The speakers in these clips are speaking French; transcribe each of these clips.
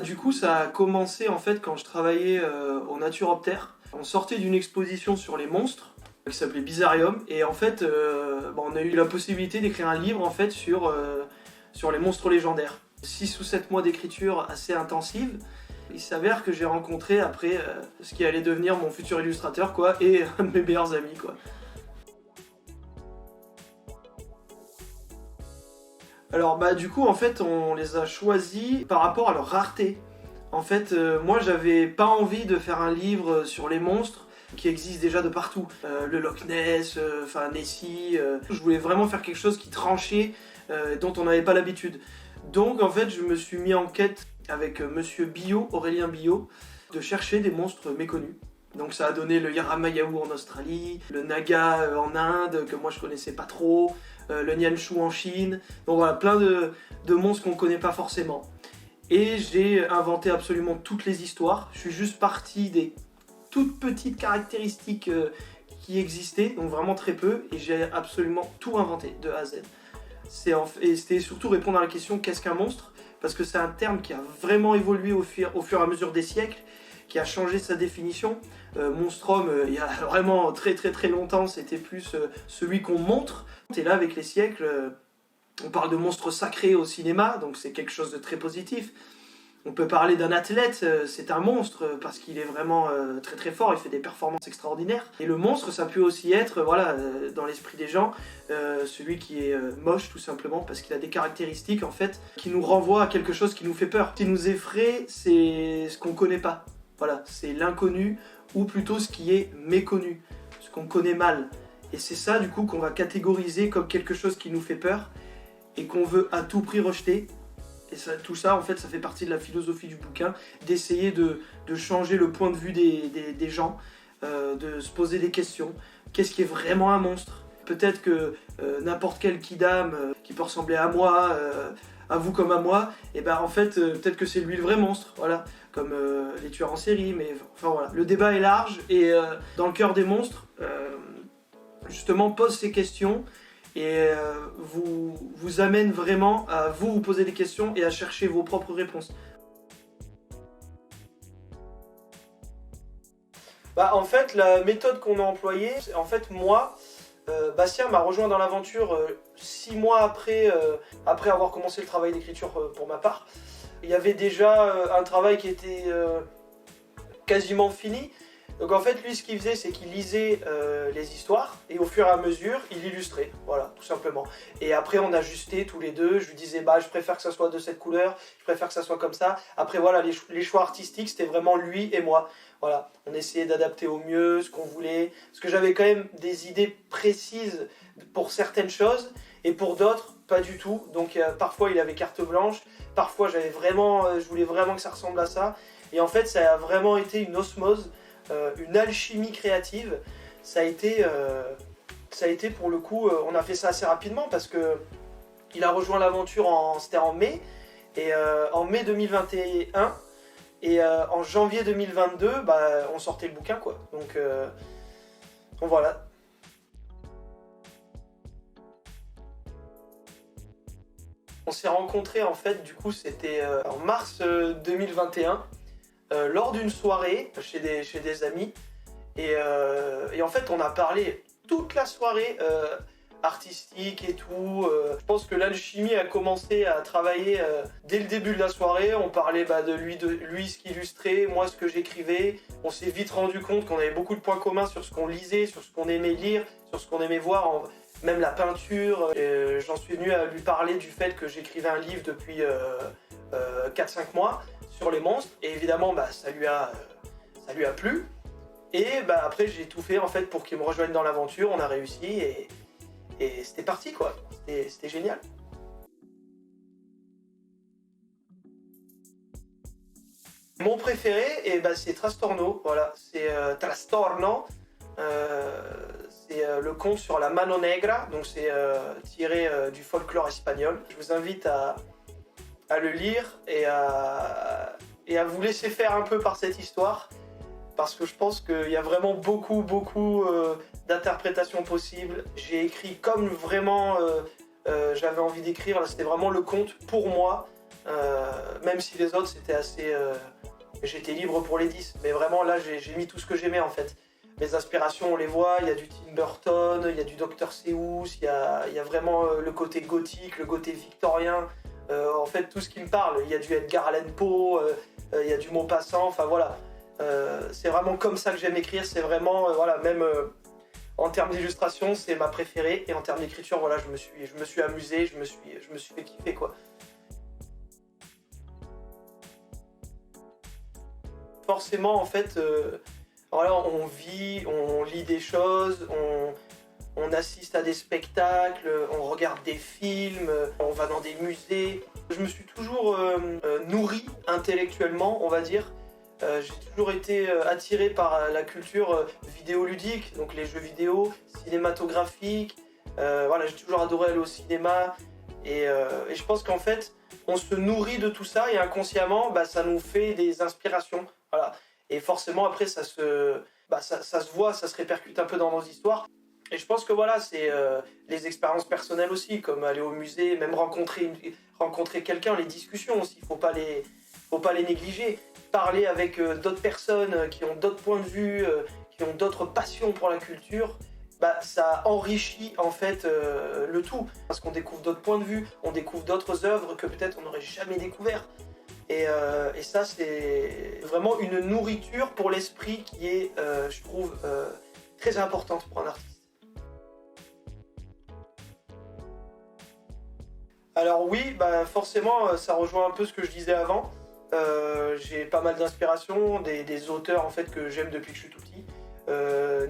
Du coup, ça a commencé en fait quand je travaillais au Naturoptère. On sortait d'une exposition sur les monstres qui s'appelait Bizarrium et en fait, on a eu la possibilité d'écrire un livre en fait sur les monstres légendaires. 6 ou 7 mois d'écriture assez intensive. Il s'avère que j'ai rencontré après ce qui allait devenir mon futur illustrateur quoi, et un de mes meilleurs amis quoi. Alors du coup en fait on les a choisis par rapport à leur rareté. En fait moi j'avais pas envie de faire un livre sur les monstres qui existent déjà de partout. Le Loch Ness, Nessie. Je voulais vraiment faire quelque chose qui tranchait, dont on n'avait pas l'habitude. Donc en fait je me suis mis en quête avec monsieur Biot, Aurélien Biot, de chercher des monstres méconnus. Donc ça a donné le Yaramayahu en Australie, le Naga en Inde, que moi je connaissais pas trop, le Nianshu en Chine. Donc voilà, plein de monstres qu'on connaît pas forcément. Et j'ai inventé absolument toutes les histoires. Je suis juste parti des toutes petites caractéristiques qui existaient, donc vraiment très peu, et j'ai absolument tout inventé de A à Z. Et c'était surtout répondre à la question qu'est-ce qu'un monstre, parce que c'est un terme qui a vraiment évolué au fur et à mesure des siècles, qui a changé sa définition. Monstrum, il y a vraiment très très très longtemps, c'était plus celui qu'on montre. Et là, avec les siècles, on parle de monstre sacré au cinéma, donc c'est quelque chose de très positif. On peut parler d'un athlète, c'est un monstre parce qu'il est vraiment très très fort, il fait des performances extraordinaires. Et le monstre, ça peut aussi être, dans l'esprit des gens, celui qui est moche tout simplement parce qu'il a des caractéristiques en fait qui nous renvoient à quelque chose qui nous fait peur. Ce qui nous effraie, c'est ce qu'on connaît pas. Voilà, c'est l'inconnu ou plutôt ce qui est méconnu, ce qu'on connaît mal. Et c'est ça du coup qu'on va catégoriser comme quelque chose qui nous fait peur et qu'on veut à tout prix rejeter. Et tout ça, en fait, ça fait partie de la philosophie du bouquin, d'essayer de changer le point de vue des gens, de se poser des questions. Qu'est-ce qui est vraiment un monstre ? Peut-être que n'importe quel kidam qui peut ressembler à moi, à vous comme à moi, et en fait, peut-être que c'est lui le vrai monstre, voilà, comme les tueurs en série, mais enfin voilà. Le débat est large, et dans le cœur des monstres, justement, pose ces questions, et vous amène vraiment à vous poser des questions et à chercher vos propres réponses. En fait, la méthode qu'on a employée, en fait, moi, Bastien m'a rejoint dans l'aventure 6 mois après avoir commencé le travail d'écriture pour ma part. Il y avait déjà un travail qui était quasiment fini. Donc en fait, lui, ce qu'il faisait, c'est qu'il lisait les histoires et au fur et à mesure, il illustrait, voilà, tout simplement. Et après, on ajustait tous les deux. Je lui disais, je préfère que ça soit de cette couleur, je préfère que ça soit comme ça. Après, voilà, les choix artistiques, c'était vraiment lui et moi. Voilà, on essayait d'adapter au mieux ce qu'on voulait. Parce que j'avais quand même des idées précises pour certaines choses et pour d'autres, pas du tout. Donc parfois, il avait carte blanche. Parfois, je voulais vraiment que ça ressemble à ça. Et en fait, ça a vraiment été une osmose. Une alchimie créative. Ça a été pour le coup, on a fait ça assez rapidement parce que il a rejoint l'aventure c'était en mai, et en mai 2021 et en janvier 2022, on sortait le bouquin quoi. Donc voilà. On s'est rencontrés en fait, du coup c'était en mars 2021. Lors d'une soirée chez des amis et en fait on a parlé toute la soirée artistique et tout. Je pense que l'alchimie a commencé à travailler dès le début de la soirée. On parlait de lui ce qu'il illustrait, moi ce que j'écrivais. On s'est vite rendu compte qu'on avait beaucoup de points communs sur ce qu'on lisait, sur ce qu'on aimait lire, sur ce qu'on aimait voir, même la peinture. J'en suis venu à lui parler du fait que j'écrivais un livre depuis 4-5 mois sur les monstres, et évidemment ça lui a plu, et après j'ai tout fait en fait pour qu'il me rejoigne dans l'aventure. On a réussi et c'était parti quoi, c'était génial. Mon préféré, c'est Trastorno, voilà, c'est Trastorno, c'est le conte sur la Mano Negra, donc c'est tiré du folklore espagnol. Je vous invite à le lire et à vous laisser faire un peu par cette histoire, parce que je pense qu'il y a vraiment beaucoup d'interprétations possibles. J'ai écrit comme vraiment j'avais envie d'écrire, là c'était vraiment le conte pour moi, même si les autres c'était assez... j'étais libre pour les 10, mais vraiment là j'ai mis tout ce que j'aimais en fait. Mes inspirations on les voit, il y a du Tim Burton, il y a du Dr Seuss, il y a vraiment le côté gothique, le côté victorien, en fait tout ce qui me parle, il y a du Edgar Allan Poe, il y a du Maupassant, enfin voilà. C'est vraiment comme ça que j'aime écrire, c'est vraiment, voilà, même en termes d'illustration c'est ma préférée, et en termes d'écriture, voilà, je me suis amusé, je me suis fait kiffer quoi. Forcément en fait, voilà, on vit, on lit des choses, on assiste à des spectacles, on regarde des films, on va dans des musées. Je me suis toujours nourri intellectuellement, on va dire. J'ai toujours été attiré par la culture vidéoludique, donc les jeux vidéo, cinématographiques. Voilà, j'ai toujours adoré aller au cinéma. Et je pense qu'en fait, on se nourrit de tout ça et inconsciemment, bah, ça nous fait des inspirations. Voilà. Et forcément, après, ça se voit, ça se répercute un peu dans nos histoires. Et je pense que voilà, c'est les expériences personnelles aussi, comme aller au musée, même rencontrer quelqu'un, les discussions aussi, faut pas les négliger. Parler avec d'autres personnes qui ont d'autres points de vue, qui ont d'autres passions pour la culture, bah, ça enrichit en fait le tout. Parce qu'on découvre d'autres points de vue, on découvre d'autres œuvres que peut-être on n'aurait jamais découvertes. Et ça, c'est vraiment une nourriture pour l'esprit qui est, je trouve, très importante pour un artiste. Alors oui, bah forcément, ça rejoint un peu ce que je disais avant. J'ai pas mal d'inspiration, des auteurs en fait que j'aime depuis que je suis tout petit.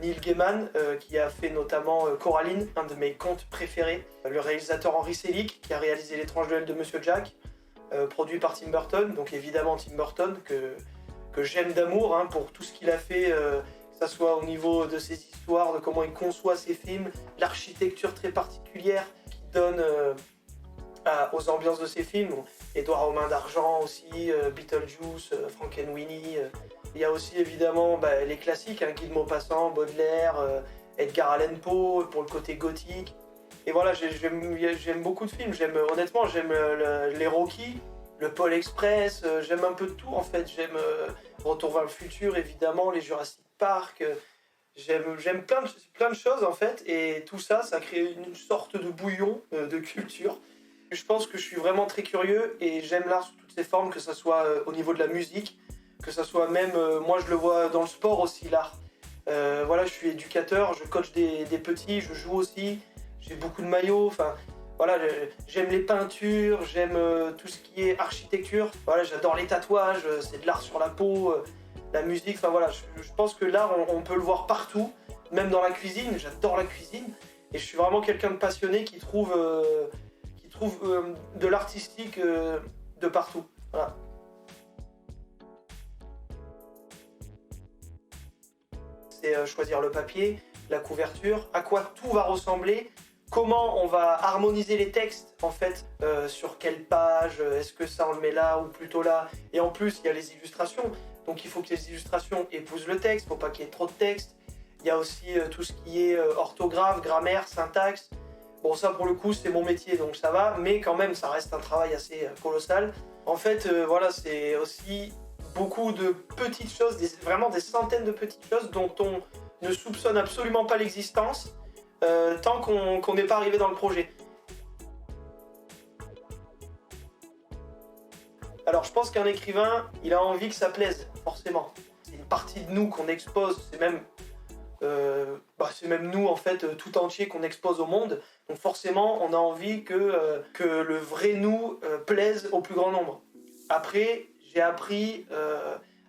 Neil Gaiman, qui a fait notamment Coraline, un de mes contes préférés. Le réalisateur Henry Selick, qui a réalisé L'étrange Noël de Monsieur Jack, produit par Tim Burton. Donc évidemment Tim Burton, que j'aime d'amour hein, pour tout ce qu'il a fait, que ça soit au niveau de ses histoires, de comment il conçoit ses films, l'architecture très particulière qu'il donne aux ambiances de ses films. Édouard aux mains d'argent aussi, Beetlejuice, Frankenweenie. Il y a aussi évidemment les classiques, hein, Guy de Maupassant, Baudelaire, Edgar Allan Poe pour le côté gothique. Et voilà, j'aime beaucoup de films. Honnêtement, j'aime les Rocky, le Pôle Express, j'aime un peu de tout en fait. J'aime Retour vers le futur évidemment, les Jurassic Park. J'aime plein de choses en fait. Et tout ça, ça crée une sorte de bouillon de culture. Je pense que je suis vraiment très curieux et j'aime l'art sous toutes ses formes, que ce soit au niveau de la musique, que ce soit même, moi je le vois dans le sport aussi, l'art. Voilà, je suis éducateur, je coach des petits, je joue aussi, j'ai beaucoup de maillots, enfin voilà, j'aime les peintures, j'aime tout ce qui est architecture, voilà, j'adore les tatouages, c'est de l'art sur la peau, la musique, enfin voilà, je pense que l'art on peut le voir partout, même dans la cuisine, j'adore la cuisine, et je suis vraiment quelqu'un de passionné qui trouve de l'artistique de partout. Voilà. C'est choisir le papier, la couverture, à quoi tout va ressembler, comment on va harmoniser les textes en fait, sur quelle page, est-ce que ça on le met là ou plutôt là. Et en plus il y a les illustrations, donc il faut que les illustrations épousent le texte, faut pas qu'il y ait trop de texte. Il y a aussi tout ce qui est orthographe, grammaire, syntaxe. Bon, ça pour le coup c'est mon métier donc ça va, mais quand même ça reste un travail assez colossal. En fait, voilà, c'est aussi beaucoup de petites choses, vraiment des centaines de petites choses dont on ne soupçonne absolument pas l'existence tant qu'on n'est pas arrivé dans le projet. Alors je pense qu'un écrivain, il a envie que ça plaise, forcément. C'est une partie de nous qu'on expose, c'est même nous en fait tout entier qu'on expose au monde. Donc forcément on a envie que le vrai nous plaise au plus grand nombre. Après j'ai appris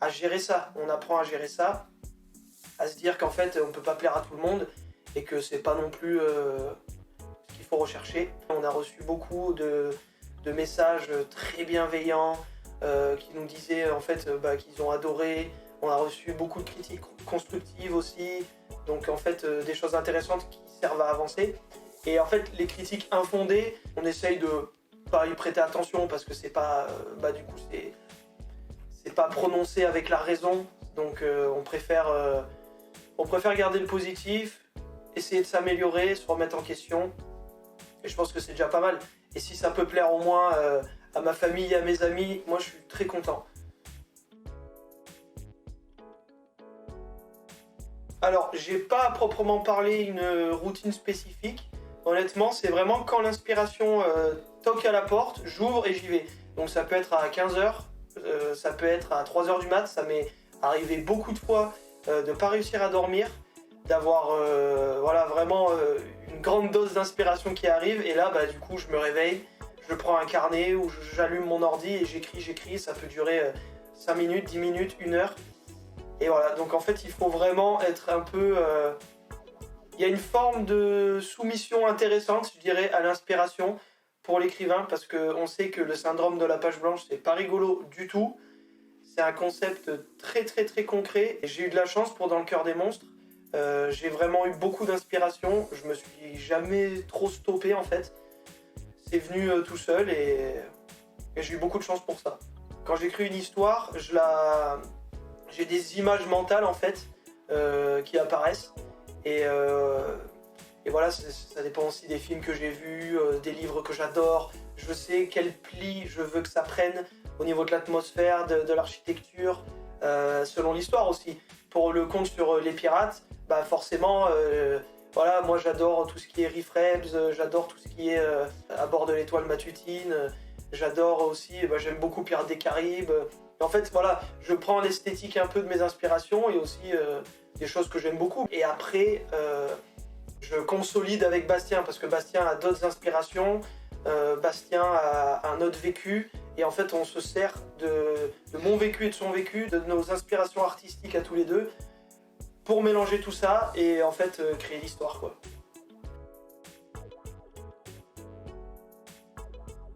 à gérer ça, on apprend à gérer ça, à se dire qu'en fait on peut pas plaire à tout le monde et que c'est pas non plus ce qu'il faut rechercher. On a reçu beaucoup de messages très bienveillants qui nous disaient en fait qu'ils ont adoré. On a reçu beaucoup de critiques constructives aussi, donc en fait des choses intéressantes qui servent à avancer. Et en fait les critiques infondées, on essaye de pas y prêter attention parce que c'est pas, du coup c'est pas prononcé avec la raison, donc on préfère garder le positif, essayer de s'améliorer, se remettre en question. Et je pense que c'est déjà pas mal. Et si ça peut plaire au moins à ma famille et à mes amis, moi je suis très content. Alors, j'ai pas à proprement parler une routine spécifique. Honnêtement, c'est vraiment quand l'inspiration toque à la porte, j'ouvre et j'y vais. Donc ça peut être à 15h, ça peut être à 3h du mat. Ça m'est arrivé beaucoup de fois de pas réussir à dormir, d'avoir voilà, vraiment une grande dose d'inspiration qui arrive. Et là, du coup, je me réveille, je prends un carnet ou j'allume mon ordi et j'écris. Ça peut durer 5 minutes, 10 minutes, 1 heure. Et voilà, donc en fait, il faut vraiment être un peu... Il y a une forme de soumission intéressante, je dirais, à l'inspiration pour l'écrivain, parce qu'on sait que le syndrome de la page blanche, c'est pas rigolo du tout. C'est un concept très très très concret. Et j'ai eu de la chance pour Dans le cœur des monstres. J'ai vraiment eu beaucoup d'inspiration. Je me suis jamais trop stoppé en fait. C'est venu tout seul et j'ai eu beaucoup de chance pour ça. Quand j'écris une histoire, j'ai des images mentales en fait qui apparaissent et voilà, ça dépend aussi des films que j'ai vus, des livres que j'adore. Je sais quel pli je veux que ça prenne au niveau de l'atmosphère, de l'architecture, selon l'histoire aussi. Pour le conte sur les pirates, forcément, voilà, moi j'adore tout ce qui est Reef Rebs, j'adore tout ce qui est à bord de l'étoile matutine, j'adore aussi, j'aime beaucoup Pirates des Caraïbes. En fait, voilà, je prends l'esthétique un peu de mes inspirations et aussi des choses que j'aime beaucoup. Et après, je consolide avec Bastien parce que Bastien a d'autres inspirations, Bastien a un autre vécu. Et en fait, on se sert de mon vécu et de son vécu, de nos inspirations artistiques à tous les deux, pour mélanger tout ça et en fait créer l'histoire, quoi.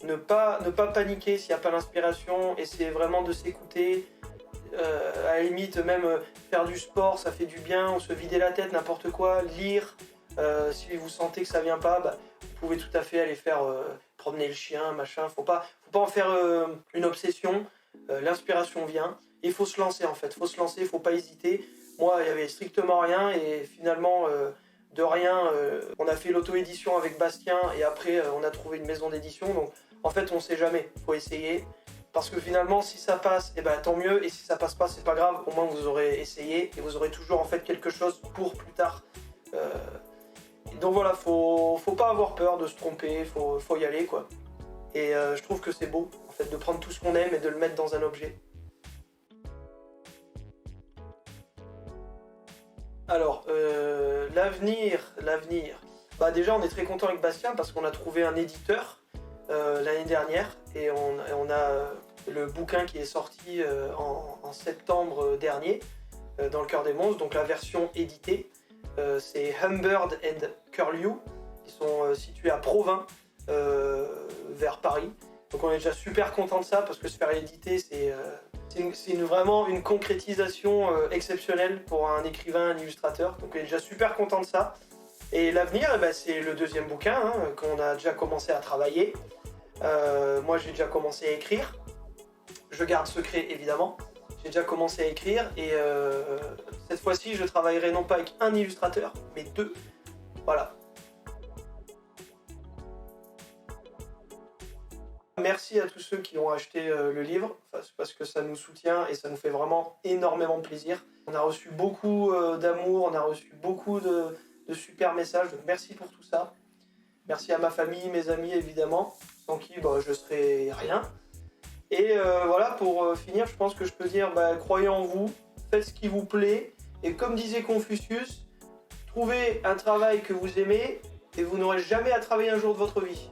Ne pas paniquer s'il n'y a pas l'inspiration, essayer vraiment de s'écouter, à la limite même faire du sport, ça fait du bien, ou se vider la tête, n'importe quoi, lire, si vous sentez que ça vient pas, vous pouvez tout à fait aller faire promener le chien, machin, faut pas en faire une obsession, l'inspiration vient, et il faut se lancer en fait, faut pas hésiter. Moi il y avait strictement rien et finalement de rien, on a fait l'auto-édition avec Bastien et après on a trouvé une maison d'édition, donc en fait on sait jamais, faut essayer. Parce que finalement, si ça passe, tant mieux. Et si ça passe pas, c'est pas grave. Au moins, vous aurez essayé et vous aurez toujours en fait quelque chose pour plus tard. Donc voilà, faut pas avoir peur de se tromper. Faut y aller, quoi. Et je trouve que c'est beau, en fait, de prendre tout ce qu'on aime et de le mettre dans un objet. Alors, l'avenir. Déjà, on est très content avec Bastien parce qu'on a trouvé un éditeur l'année dernière et on a le bouquin qui est sorti en septembre dernier dans le cœur des monstres, donc la version éditée. C'est Humbird and Curlew, ils sont situés à Provins, vers Paris. Donc on est déjà super content de ça parce que se faire éditer c'est vraiment une concrétisation exceptionnelle pour un écrivain, un illustrateur. Donc on est déjà super content de ça. Et l'avenir, c'est le deuxième bouquin qu'on a déjà commencé à travailler. Moi j'ai déjà commencé à écrire. Je garde secret évidemment. J'ai déjà commencé à écrire et cette fois-ci je travaillerai non pas avec un illustrateur mais 2. Voilà. Merci à tous ceux qui ont acheté le livre parce que ça nous soutient et ça nous fait vraiment énormément plaisir. On a reçu beaucoup d'amour, on a reçu beaucoup de super messages, donc merci pour tout ça. Merci à ma famille, mes amis évidemment, sans qui je serais rien. Et voilà, pour finir, je pense que je peux dire, croyez en vous, faites ce qui vous plaît, et comme disait Confucius, trouvez un travail que vous aimez, et vous n'aurez jamais à travailler un jour de votre vie.